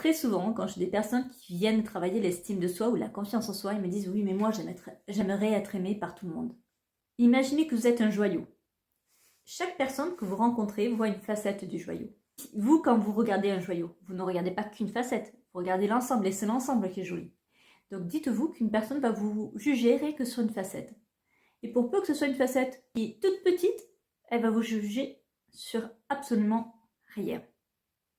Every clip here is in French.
Très souvent, quand j'ai des personnes qui viennent travailler l'estime de soi ou la confiance en soi, ils me disent « Oui, mais moi, j'aimerais être aimé par tout le monde. » Imaginez que vous êtes un joyau. Chaque personne que vous rencontrez voit une facette du joyau. Vous, quand vous regardez un joyau, vous ne regardez pas qu'une facette, vous regardez l'ensemble et c'est l'ensemble qui est joli. Donc dites-vous qu'une personne va vous juger rien que sur une facette. Et pour peu que ce soit une facette qui est toute petite, elle va vous juger sur absolument rien.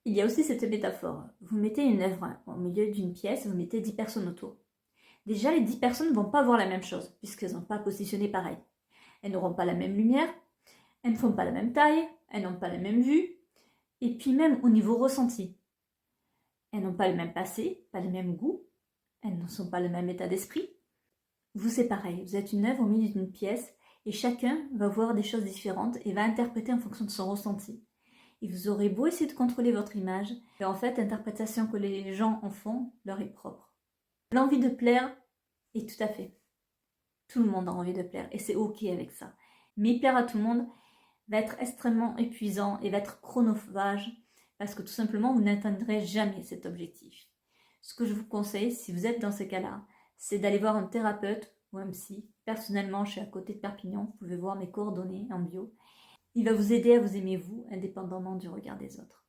Il y a aussi cette métaphore. Vous mettez une œuvre au milieu d'une pièce, vous mettez 10 personnes autour. Déjà, les 10 personnes ne vont pas voir la même chose, puisqu'elles n'ont pas positionné pareil. Elles n'auront pas la même lumière, elles ne font pas la même taille, elles n'ont pas la même vue, et puis même au niveau ressenti. Elles n'ont pas le même passé, pas le même goût, elles ne sont pas le même état d'esprit. Vous, c'est pareil, vous êtes une œuvre au milieu d'une pièce, et chacun va voir des choses différentes et va interpréter en fonction de son ressenti. Et vous aurez beau essayer de contrôler votre image, et en fait, l'interprétation que les gens en font leur est propre. L'envie de plaire est tout à fait. Tout le monde a envie de plaire, et c'est ok avec ça. Mais plaire à tout le monde va être extrêmement épuisant et va être chronophage, parce que tout simplement, vous n'atteindrez jamais cet objectif. Ce que je vous conseille, si vous êtes dans ce cas-là, c'est d'aller voir un thérapeute ou un psy. Personnellement, je suis à côté de Perpignan, vous pouvez voir mes coordonnées en bio. Il va vous aider à vous aimer vous, indépendamment du regard des autres.